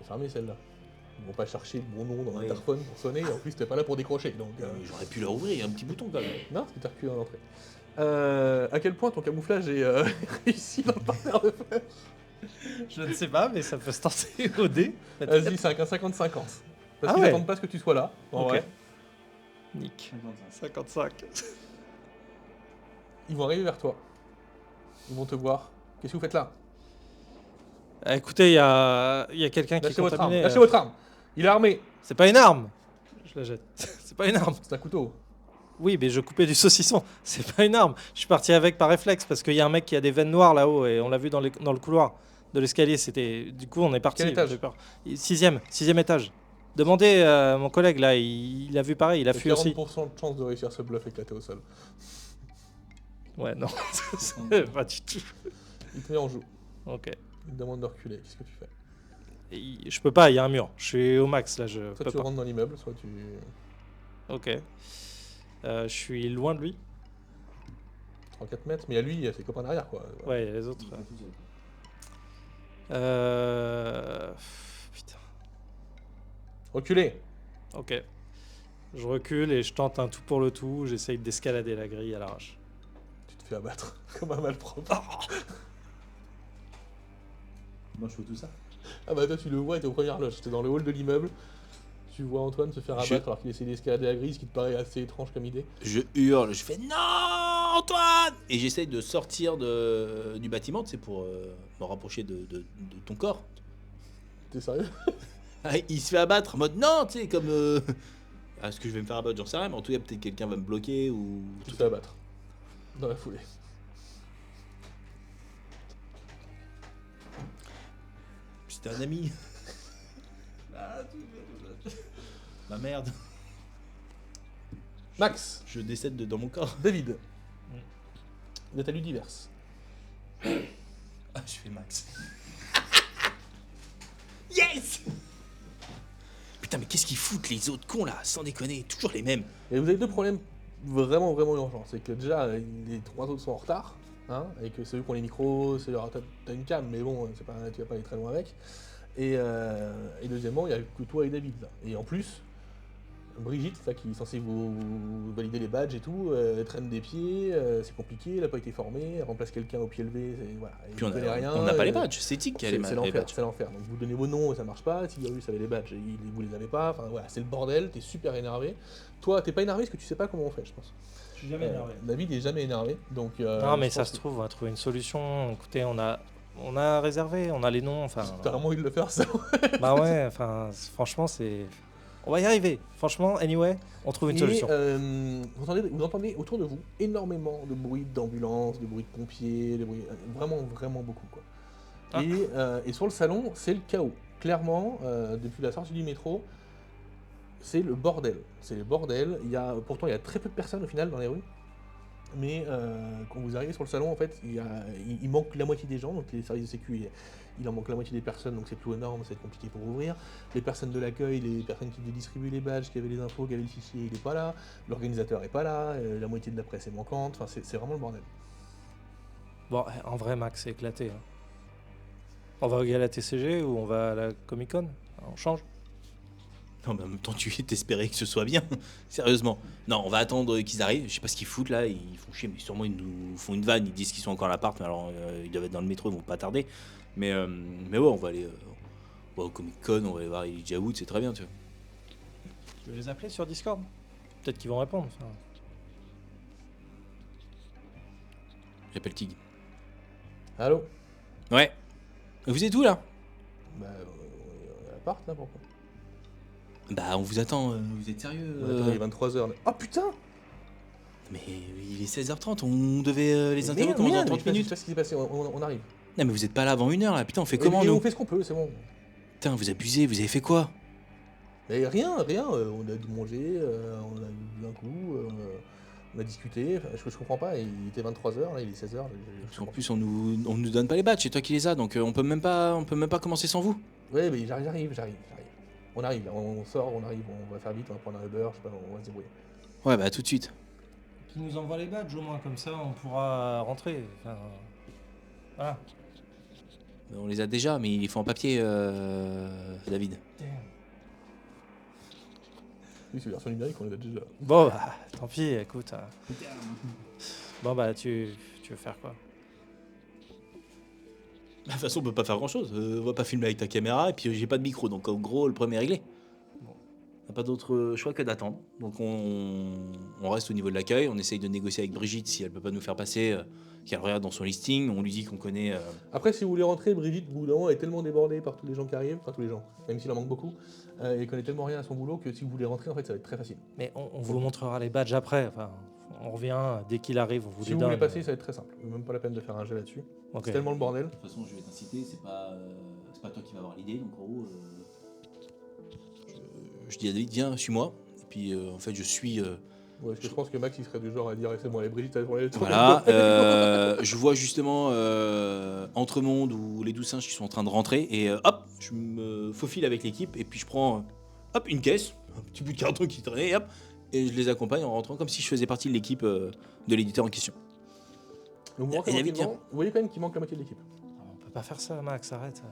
est fermée celle-là. Ils vont pas chercher le bon nom dans Oui. l'interphone pour sonner, et en plus t'es pas là pour décrocher, donc... J'aurais pu la ouvrir, il y a un petit bouton quand même. Non, parce que t'as reculé dans l'entrée. À quel point ton camouflage est réussi dans le parterre de fleurs? Je ne sais pas, mais ça peut se tenter au dé. Vas-y, c'est un 50-50. Parce Ah qu'ils ouais. n'attendent pas ce que tu sois là. En Ok. vrai. Nick. 55. Ils vont arriver vers toi. Ils vont te voir. Qu'est-ce que vous faites là? Écoutez, il y a quelqu'un qui est Lâchez votre arme. contaminé. Lâchez votre arme. Il est armé. C'est pas une arme. Je la jette. C'est pas une arme. C'est un couteau. Oui, mais je coupais du saucisson. C'est pas une arme. Je suis parti avec par réflexe parce qu'il y a un mec qui a des veines noires là-haut et on l'a vu dans le couloir de l'escalier. C'était du coup on est parti. Quel étage? J'ai peur. Sixième étage. Demandez à mon collègue là, il a vu pareil, il a T'as fui aussi. 40% de chance de réussir ce bluff éclaté au sol. Ouais, non, c'est pas du tout. Il te met en joue. Ok. Il te demande de reculer. Qu'est-ce que tu fais? Je peux pas, il y a un mur. Je suis au max là, je Soit peux tu pas. rentres dans l'immeuble, soit tu... Ok. Je suis loin de lui. 3-4 mètres. Mais à lui, il y a ses copains derrière, quoi. Ouais, il y a les autres. Putain. Reculez. Ok. Je recule et je tente un tout pour le tout. J'essaye d'escalader la grille à l'arrache. Tu te fais abattre comme un malpropre. Moi je fais tout ça. Ah bah toi tu le vois, t'es aux premières loges, t'es dans le hall de l'immeuble, tu vois Antoine se faire abattre alors qu'il essaie d'escalader la grille, ce qui te paraît assez étrange comme idée. Je hurle, je fais non Antoine. Et j'essaye de sortir du bâtiment, tu sais, pour me rapprocher de ton corps. T'es sérieux? Ah, il se fait abattre en mode non, tu sais, comme... Est-ce que je vais me faire abattre? J'en sais rien, mais en tout cas peut-être quelqu'un va me bloquer ou... Tu te fais abattre. Dans la foulée. C'était un ami. Ma merde. Max, Je décède dans mon corps. David. Vous êtes à l'Universe. Ah, je fais Max. Yes. Putain, mais qu'est-ce qu'ils foutent les autres cons là? Sans déconner, toujours les mêmes. Et vous avez deux problèmes vraiment urgents. C'est que déjà, les trois autres sont en retard. hein, et que c'est eux qui ont les micros, t'as une cam, mais bon, c'est pas, tu vas pas aller très loin avec. Et deuxièmement, il n'y a que toi et David là. Et en plus, Brigitte, là, qui est censée vous valider les badges et tout, elle traîne des pieds, c'est compliqué, elle n'a pas été formée, elle remplace quelqu'un au pied levé, voilà. Puis on connaît rien, n'a pas les badges, c'est Tic qui a les c'est les l'enfer, badges. c'est l'enfer. Donc vous donnez vos noms et ça marche pas, Tigurius avait les badges et vous les avez pas, enfin voilà, c'est le bordel, t'es super énervé. Toi, t'es pas énervé parce que tu sais pas comment on fait, je pense. Je suis jamais énervé. David est jamais énervé, donc... Non, mais je ça pense se trouve, on va trouver une solution. Écoutez, on a réservé, on a les noms, enfin... T'as vraiment envie de le faire, ça. Bah ouais, enfin, franchement, c'est... On va y arriver. Franchement, anyway, on trouve une solution. Vous entendez autour de vous énormément de bruit d'ambulance, de bruit de pompiers, de bruit, vraiment, vraiment beaucoup, quoi. Ah. Et sur le salon, c'est le chaos. Clairement, depuis la sortie du métro, c'est le bordel. C'est le bordel. Pourtant, il y a très peu de personnes au final dans les rues. Mais quand vous arrivez sur le salon, en fait, il manque la moitié des gens, donc les services de sécu, il en manque la moitié des personnes, donc c'est tout énorme, c'est compliqué pour ouvrir. Les personnes de l'accueil, les personnes qui distribuent les badges, qui avaient les infos, qui avaient le fichier, il n'est pas là. L'organisateur n'est pas là, la moitié de la presse est manquante, enfin c'est vraiment le bordel. Bon, en vrai, Max, c'est éclaté. Hein. On va à la TCG ou on va à la Comic-Con? On change? Non, mais en même temps, tu t'espérais que ce soit bien. Sérieusement. Non, on va attendre qu'ils arrivent. Je sais pas ce qu'ils foutent là. Ils font chier, mais sûrement ils nous font une vanne. Ils disent qu'ils sont encore à l'appart, mais alors ils doivent être dans le métro, ils vont pas tarder. Mais ouais, on va aller au Comic-Con, on va aller voir Elijah Wood, c'est très bien, tu vois. Tu veux les appeler sur Discord? Peut-être qu'ils vont répondre. Enfin... J'appelle Tig. Allô? Ouais. Vous êtes où là? Bah, à l'appart là, pourquoi? Bah, on vous attend. Vous êtes sérieux? Attends, il est 23h. Oh putain! Mais il est 16h30, on devait les interviews Merde, commencer dans merde, 30 je sais minutes. pas ce qui s'est passé, on arrive. Non, mais vous êtes pas là avant 1 heure là. Putain, on fait comment Et nous? on fait ce qu'on peut, c'est bon. Putain, vous abusez, vous avez fait quoi? Mais rien, on a dû manger, on a bu un coup, on a discuté, enfin, je comprends pas, il était 23h, là il est 16h. Parce qu'en plus, on nous donne pas les badges, c'est toi qui les as, donc on peut même pas commencer sans vous. Ouais, mais j'arrive. On arrive, on sort, on arrive, on va faire vite, on va prendre un Uber, je sais pas, on va se débrouiller. Ouais, bah tout de suite. Qui nous envoie les badges au moins, comme ça on pourra rentrer. Enfin, voilà. On les a déjà, mais il faut en papier, David. Oui, c'est version numérique, on les a déjà. Bon, bah, tant pis, écoute. Bon, bah, tu veux faire quoi? De toute façon, on peut pas faire grand chose. On va pas filmer avec ta caméra, et puis j'ai pas de micro, donc en gros, le premier est réglé. Bon. On n'a pas d'autre choix que d'attendre. Donc on reste au niveau de l'accueil, on essaye de négocier avec Brigitte si elle peut pas nous faire passer, qu'elle regarde dans son listing, on lui dit qu'on connaît. Après, si vous voulez rentrer, Brigitte, au bout d'un moment, est tellement débordée par tous les gens qui arrivent, enfin tous les gens, même s'il en manque beaucoup, et connaît tellement rien à son boulot que si vous voulez rentrer, en fait, ça va être très facile. Mais on vous montrera les badges après. Enfin, on revient dès qu'il arrive, on vous Si les vous donne. voulez passer, ça va être très simple. Même pas la peine de faire un jet là-dessus. Ok. C'est tellement le bordel. De toute façon, je vais t'inciter, c'est pas toi qui vas avoir l'idée, donc en gros, je dis à David, viens, suis-moi. Et puis en fait, je suis. Ouais, parce que je pense que Max, il serait du genre à dire, c'est bon, allez, Brigitte, allez, pour les Voilà, je vois justement Entremonde ou les 12 singes qui sont en train de rentrer et hop, je me faufile avec l'équipe et puis je prends hop une caisse, un petit bout de carton qui traînait, hop, et je les accompagne en rentrant comme si je faisais partie de l'équipe de l'éditeur en question. Donc, vous, Et David, tiens. vous voyez quand même qu'il manque la moitié de l'équipe. On peut pas faire ça, Max, arrête.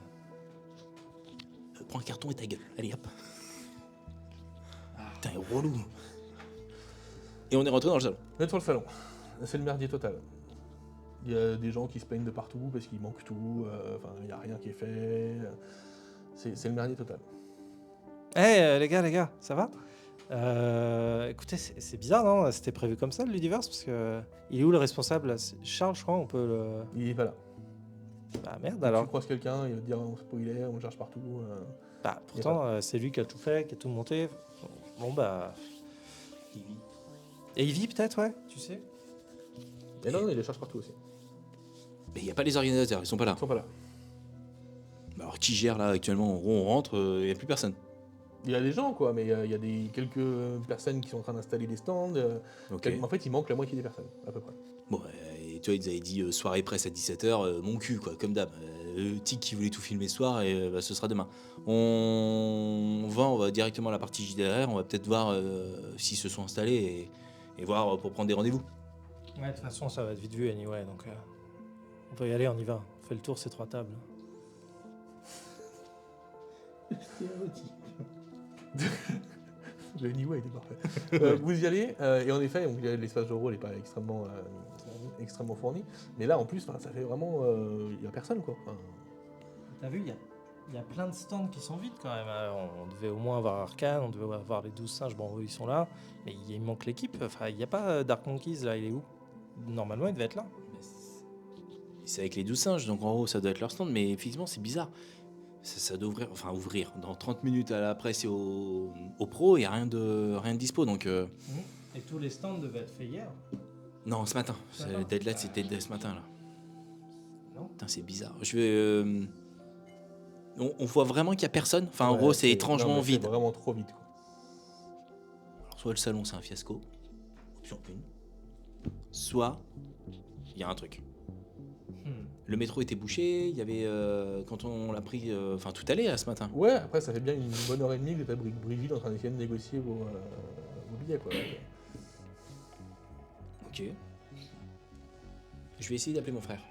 Prends un carton et ta gueule, allez hop. Putain, il est relou. Et on est rentré dans le salon. Vous êtes sur le salon. C'est le merdier total. Il y a des gens qui se plaignent de partout parce qu'il manque tout, enfin, il n'y a rien qui est fait. C'est le merdier total. Eh les gars, ça va? Écoutez, c'est bizarre, non? C'était prévu comme ça, le Ludiverse? Parce que... Il est où le responsable? C'est Charles, je crois, on peut le... Il est pas là. Bah merde, Tu alors. croises quelqu'un, il va te dire on sait pas où il est, on le cherche partout. Bah pourtant, c'est lui qui a tout fait, qui a tout monté. Bon bah... Et il vit peut-être, ouais, tu sais? Et non, il les cherche partout aussi. Mais il n'y a pas les organisateurs, ils sont pas là. Ils sont pas là. Bah alors qui gère là actuellement? En gros, on rentre, il n'y a plus personne. Il y a des gens, quoi, mais il y a quelques personnes qui sont en train d'installer des stands. Ok. En fait, il manque la moitié des personnes, à peu près. Bon, et tu vois, ils avaient dit soirée presse à 17h, mon cul, quoi, comme d'hab. Tic qui voulait tout filmer ce soir, et bah, ce sera demain. On va directement à la partie JDR, on va peut-être voir s'ils se sont installés et voir pour prendre des rendez-vous. Ouais, de toute façon, ça va être vite vu, anyway, donc... On peut y aller, on y va. On fait le tour, ces 3 tables. Le niveau était parfait. Vous y allez, et en effet, donc, l'espace de rôle n'est pas extrêmement fourni. Mais là, en plus, ça fait vraiment... Il n'y a personne, quoi. Enfin, T'as vu, il y a plein de stands qui sont vides quand même. On devait au moins avoir Arcane, on devait avoir les 12 singes. Bon, eux, ils sont là. Mais il manque l'équipe. Enfin, il n'y a pas Dark Monkeys, là, il est où? Normalement, il devait être là. C'est avec les 12 singes, donc en gros, ça doit être leur stand, mais effectivement, c'est bizarre. Ça doit ouvrir. Dans 30 minutes à la presse et au pro, il n'y a rien de dispo, donc... Et tous les stands devaient être faits hier. Non, ce matin. Ce matin. Deadline, c'était ce matin, là. Non. Putain, c'est bizarre. On voit vraiment qu'il n'y a personne. Enfin, en ouais, gros, c'est étrangement non, mais vide. C'est vraiment trop vide, quoi. Alors, soit le salon, c'est un fiasco. Option 1. Soit, il y a un truc. Le métro était bouché, il y avait, quand on l'a pris, tout allait ce matin. Ouais, après, ça fait bien une bonne heure et demie que t'as Brigitte en train d'essayer de négocier vos billets, quoi. Ok. Je vais essayer d'appeler mon frère.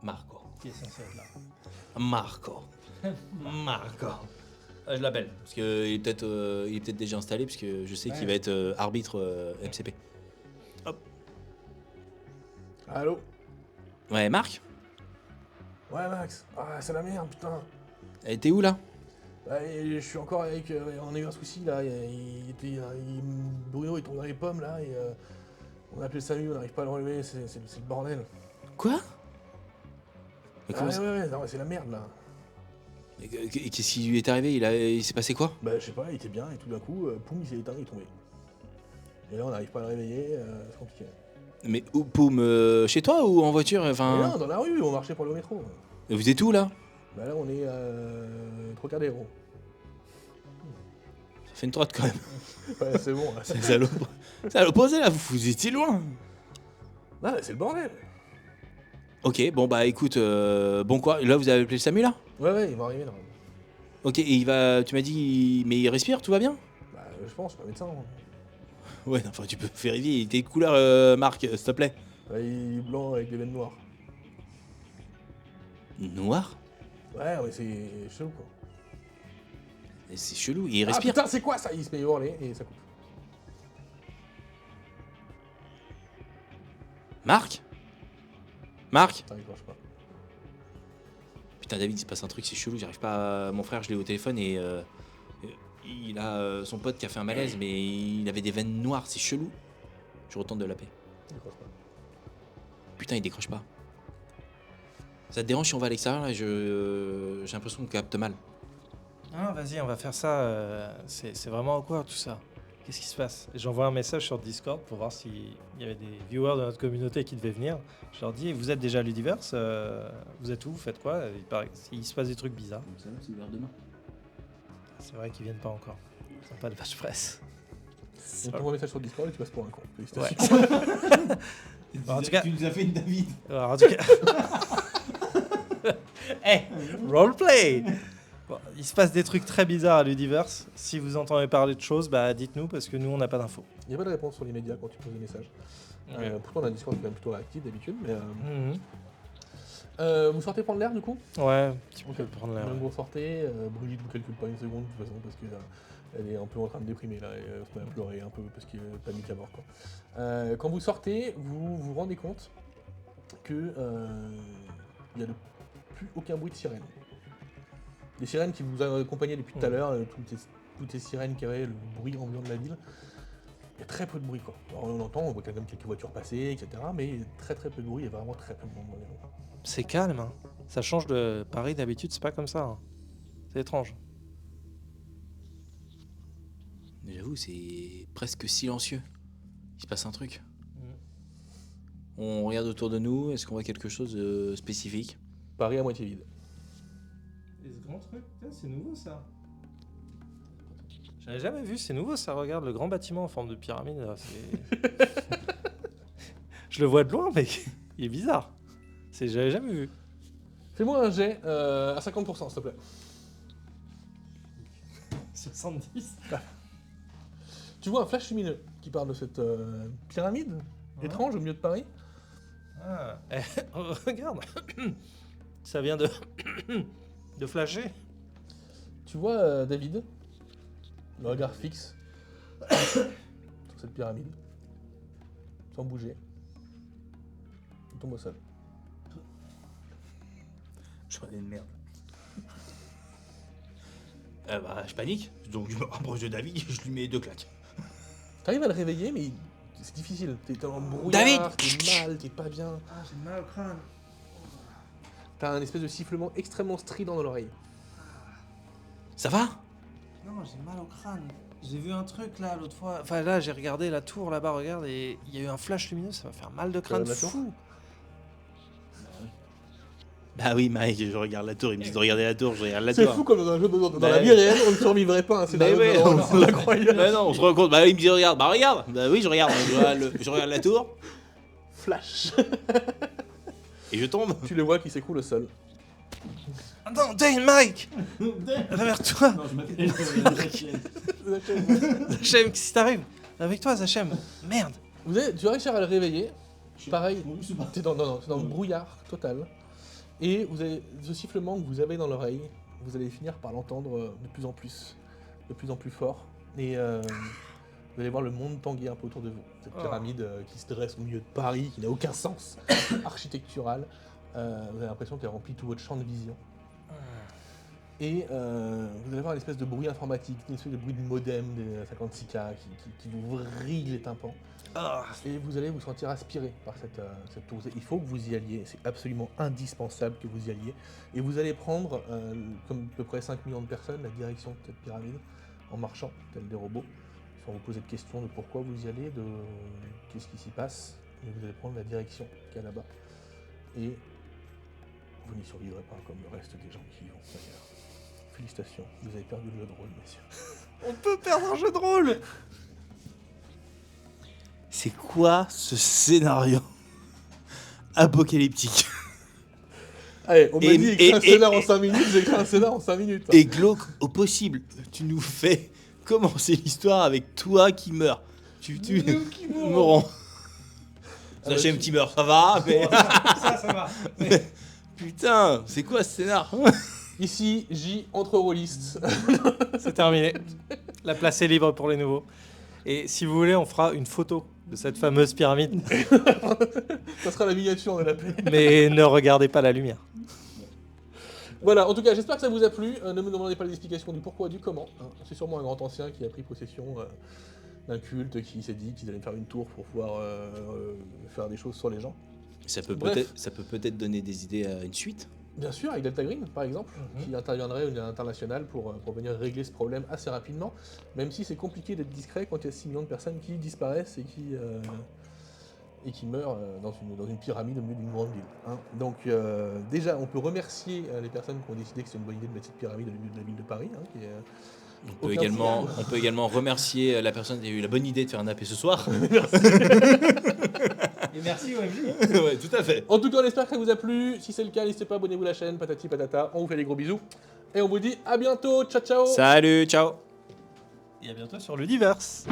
Marco. Qui est censé être là. Marco. Je l'appelle, parce qu'il est peut-être déjà installé, parce que je sais qu'il va être arbitre MCP. Hop. Allô? Ouais, Marc? Ouais, Max. Ah, c'est la merde, putain. T'es où, là? Je suis encore avec... on a eu un souci, là. Bruno, il tombe dans les pommes, là, et... on a appelé Samu, on n'arrive pas à le relever, c'est le bordel. Quoi? Mais Ah comment ouais, ça- ouais, non, c'est la merde, là. Et qu'est-ce qui lui est arrivé? Il s'est passé quoi? Bah, je sais pas, il était bien, et tout d'un coup, poum, il s'est éteint, il est tombé. Et là, on n'arrive pas à le réveiller, c'est compliqué. Mais où, Poum, chez toi ou en voiture? Mais Enfin, non, dans la rue, on marchait pour le métro. vous êtes où, là? Bah là, on est Trocadéro. Ça fait une trotte, quand même. Ouais, c'est bon. C'est à l'opposé, là, vous étiez loin. Ah, c'est le bordel. Ok, bon, bah, écoute, bon quoi, là, vous avez appelé le SAMU, là? Ouais, il va arriver, normalement. Ok, et il va, tu m'as dit, mais il respire, tout va bien? Bah, je pense, je suis pas médecin. Hein. Ouais, enfin, tu peux vérifier, il était de couleur, Marc, s'il te plaît. Il est blanc avec des veines noires. Noir? Ouais, mais c'est chelou, quoi. Et c'est chelou, il Ah respire. putain, c'est quoi ça? Il se met à hurler et ça coupe. Marc? Marc? Ça décroche pas. Putain, David, il se passe un truc, c'est chelou, j'arrive pas à... Mon frère, je l'ai au téléphone et... il a son pote qui a fait un malaise, mais il avait des veines noires, c'est chelou. Je retente de l'appeler. Il décroche pas. Putain, il décroche pas. Ça te dérange si on va à l'extérieur là? J'ai l'impression qu'on capte mal. Ah, vas-y, on va faire ça. C'est vraiment quoi tout ça? Qu'est-ce qui se passe? J'envoie un message sur Discord pour voir s'il y avait des viewers de notre communauté qui devaient venir. Je leur dis, vous êtes déjà à Ludiverse? Vous êtes où? Vous faites quoi? Il se passe des trucs bizarres. Ça va, c'est ouvert demain. C'est vrai qu'ils viennent pas encore. Ils n'ont pas de page presse. On t'envoie un message sur Discord et tu passes pour un con. Ouais. Félicitations. En tout cas- tu nous as fait une David. Alors, en tout cas... Hey, roleplay. Bon, il se passe des trucs très bizarres à Ludiverse. Si vous entendez parler de choses, bah dites-nous parce que nous on n'a pas d'infos. Il n'y a pas de réponse sur les médias quand tu poses des messages. Pourtant, on a un Discord qui est quand même plutôt réactif d'habitude. Mais, vous sortez prendre l'air du coup? Ouais, tu Ok. peux prendre l'air. Donc vous sortez, Brigitte vous calcule pas une seconde de toute façon parce que elle est un peu en train de déprimer là, et elle se met à pleurer un peu parce qu'il est panique à mort quoi. Quand vous sortez, vous vous rendez compte que il n'y a plus aucun bruit de sirène. Les sirènes qui vous accompagnaient depuis tout à l'heure, toutes les sirènes qui avaient le bruit ambiant de la ville, il y a très peu de bruit quoi. Alors, on entend, on voit quand même quelques voitures passer, etc. Mais très peu de bruit, il y a vraiment très peu de monde. C'est calme, hein. Ça change de Paris d'habitude, c'est pas comme ça. Hein. C'est étrange. J'avoue, c'est presque silencieux. Il se passe un truc. On regarde autour de nous, est-ce qu'on voit quelque chose de spécifique? Paris à moitié vide. Et ce grand truc, c'est nouveau ça. J'avais jamais vu, c'est nouveau ça. Regarde le grand bâtiment en forme de pyramide. Là, je le vois de loin, mais il est bizarre. J'avais jamais vu. Fais-moi un jet à 50% s'il te plaît. 70. Tu vois un flash lumineux qui parle de cette pyramide étrange au milieu de Paris. Ah, regarde. Ça vient de... de flasher. Tu vois David, le regard fixe sur cette pyramide, sans bouger. Il tombe au sol. Je suis une merde. Je panique, donc je me rapproche de David et je lui mets 2 claques. T'arrives à le réveiller, mais c'est difficile. T'es en brouillard, David t'es mal, t'es pas bien. Ah, j'ai mal au crâne. T'as un espèce de sifflement extrêmement strident dans l'oreille. Ça va? Non, j'ai mal au crâne. J'ai vu un truc là l'autre fois. Enfin là, j'ai regardé la tour là-bas, regarde, et il y a eu un flash lumineux, ça va faire mal de crâne la tour fou. Bah oui, Mike, je regarde la tour, il me dit de regarder la tour, je regarde la C'est tour. fou comme dans un jeu dans Bah la vie ouais. réelle, on ne survivrait pas à un scénario ouais, de on- rôle, c'est incroyable. Bah non, on se rend compte, bah il me dit regarde, bah regarde. Bah oui, je regarde, je regarde la tour Flash. et je tombe. Tu le vois qui s'écroule au sol. Attends, Dane, Mike. Réveille-toi. Zachem, qu'est-ce qui t'arrive? Avec toi, Zachem. Merde. Tu vas réussir à le réveiller. Pareil, t'es dans le brouillard total. Et vous avez ce sifflement que vous avez dans l'oreille, vous allez finir par l'entendre de plus en plus fort. Et vous allez voir le monde tanguer un peu autour de vous. Cette pyramide qui se dresse au milieu de Paris, qui n'a aucun sens architectural. Vous avez l'impression qu'elle remplit tout votre champ de vision. Et vous allez voir une espèce de bruit informatique, une espèce de bruit de modem des 56K qui vous vrille les tympans. Et vous allez vous sentir aspiré par cette tour. Il faut que vous y alliez, c'est absolument indispensable que vous y alliez. Et vous allez prendre, comme à peu près 5 millions de personnes, la direction de cette pyramide en marchant, tels des robots, sans vous poser de questions de pourquoi vous y allez, de qu'est-ce qui s'y passe. Mais vous allez prendre la direction qu'il y a là-bas. Et vous n'y survivrez pas comme le reste des gens qui y vont d'ailleurs. Félicitations, vous avez perdu le jeu de rôle, messieurs. On peut perdre un jeu de rôle. C'est quoi ce scénario apocalyptique Allez, on m'a Et- dit écris un et- scénar et- en 5 minutes, j'écris un scénar en 5 minutes. et glauque au possible? Tu nous fais commencer l'histoire avec toi qui meurs. Tu me rends. Zachem qui meurt, ça va, mais Ça va. putain, c'est quoi ce scénar? Ici, J entre rôlistes. C'est terminé. La place est libre pour les nouveaux. Et si vous voulez, on fera une photo de cette fameuse pyramide. Ça sera la miniature de la paix. Mais ne regardez pas la lumière. Voilà, en tout cas, j'espère que ça vous a plu. Ne me demandez pas les explications du pourquoi, du comment. Hein. C'est sûrement un grand ancien qui a pris possession d'un culte, qui s'est dit qu'ils allaient faire une tour pour pouvoir faire des choses sur les gens. Ça peut Bref. peut-être donner des idées à une suite. Bien sûr, avec Delta Green, par exemple, qui interviendrait au niveau international pour venir régler ce problème assez rapidement, même si c'est compliqué d'être discret quand il y a 6 millions de personnes qui disparaissent et qui meurent dans une pyramide au milieu d'une grande ville. Hein. Donc déjà, on peut remercier les personnes qui ont décidé que c'est une bonne idée de mettre cette pyramide au milieu de la ville de Paris. Hein, qui est, On peut également remercier la personne qui a eu la bonne idée de faire un AP ce soir. Et merci OMG. Ouais, tout à fait. En tout cas, on espère que ça vous a plu. Si c'est le cas, n'hésitez pas, abonnez-vous à la chaîne, patati patata. On vous fait des gros bisous. Et on vous dit à bientôt. Ciao, ciao. Salut, ciao. Et à bientôt sur l'Universe.